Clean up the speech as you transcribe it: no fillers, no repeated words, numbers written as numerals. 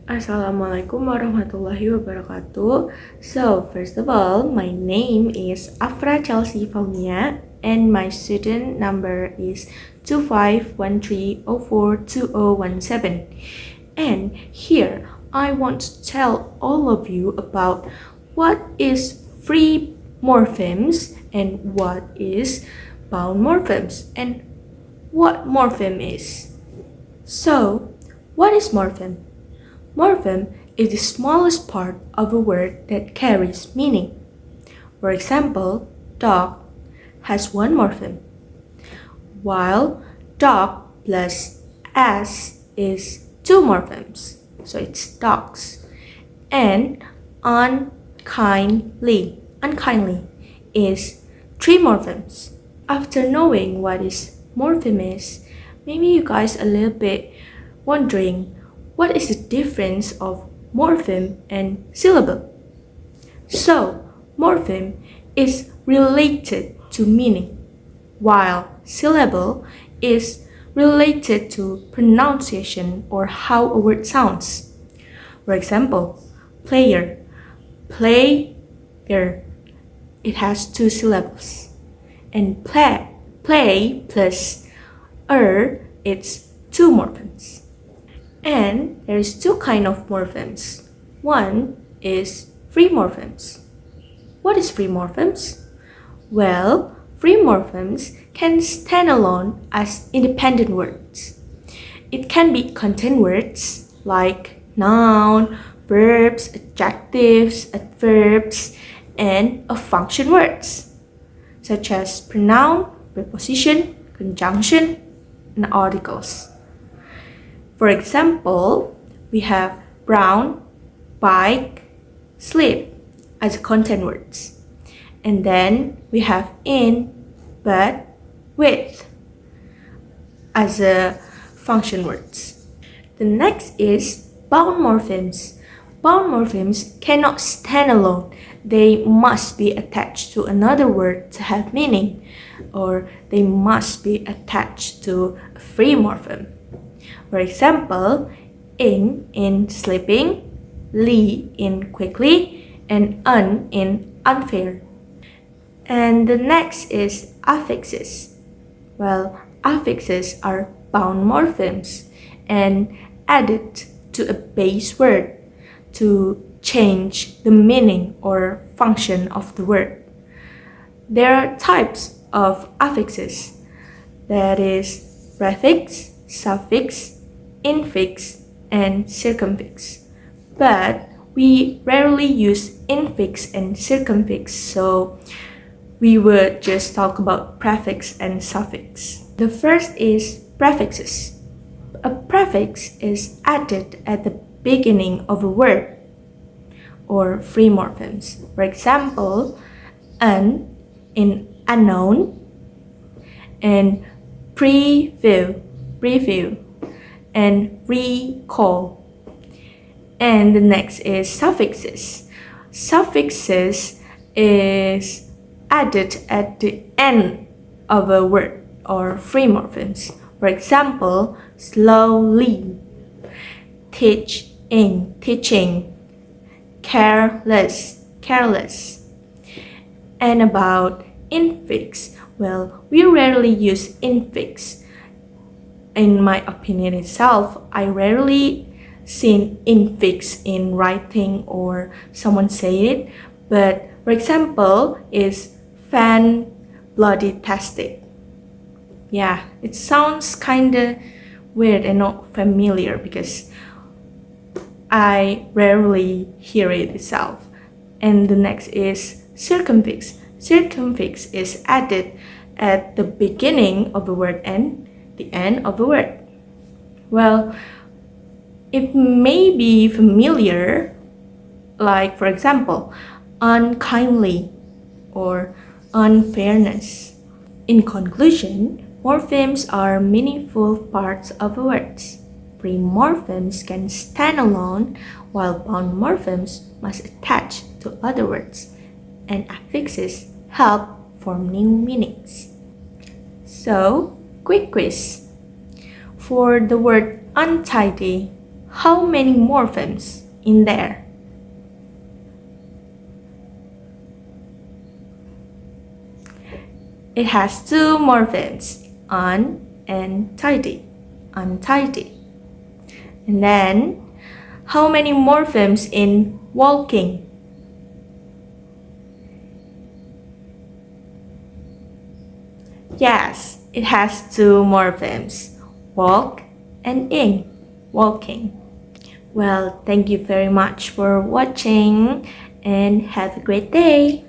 Assalamualaikum warahmatullahi wabarakatuh. So, first of all, my name is Afra Fawnia and my student number is 2513042017. And here, I want to tell all of you about what is free morphemes and what is bound morphemes and what morpheme is. So, what is morpheme? Morpheme is the smallest part of a word that carries meaning. For example, dog has one morpheme, while dog plus s is two morphemes, so it's dogs. And unkindly is three morphemes. After knowing what is morpheme is, maybe you guys a little bit wondering what is the difference of morpheme and syllable. So, morpheme is related to meaning, while syllable is related to pronunciation or how a word sounds. For example, player, player, it has two syllables. And play plus it's two morphemes. And there is two kind of morphemes. One is free morphemes. What is free morphemes? Well, free morphemes can stand alone as independent words. It can be content words like noun, verbs, adjectives, adverbs, and a function words, such as pronoun, preposition, conjunction, and articles. For example, we have brown, bike, sleep as content words. And then we have in, but, with as a function words. The next is bound morphemes. Bound morphemes cannot stand alone. They must be attached to another word to have meaning, or they must be attached to a free morpheme. For example, in sleeping, li in quickly, and un in unfair. And the next is affixes. Well, affixes are bound morphemes and added to a base word to change the meaning or function of the word. There are types of affixes, that is prefix, suffix, infix, and circumfix. But we rarely use infix and circumfix, so we would just talk about prefix and suffix. The first is prefixes. A prefix is added at the beginning of a word or free morphemes. For example, an in unknown, and preview, and recall. And the next is suffixes. Suffixes is added at the end of a word or free morphemes. For example, slowly, teaching, careless. And about infix, well, we rarely use infix. In my opinion itself, I rarely seen infix in writing or someone say it, but for example is fan bloody tastic. Yeah, it sounds kinda weird and not familiar because I rarely hear it itself. And the next is circumfix. Circumfix is added at the beginning of a word and the end of a word. Well, it may be familiar, like for example, unkindly or unfairness. In conclusion, morphemes are meaningful parts of a word. Free morphemes can stand alone, while bound morphemes must attach to other words, and affixes help form new meanings. So, quick quiz. For the word untidy, how many morphemes in there? It has two morphemes, un and tidy, untidy. And then, how many morphemes in walking? Yes, it has two morphemes, walk and ing, walking. Well, thank you very much for watching and have a great day.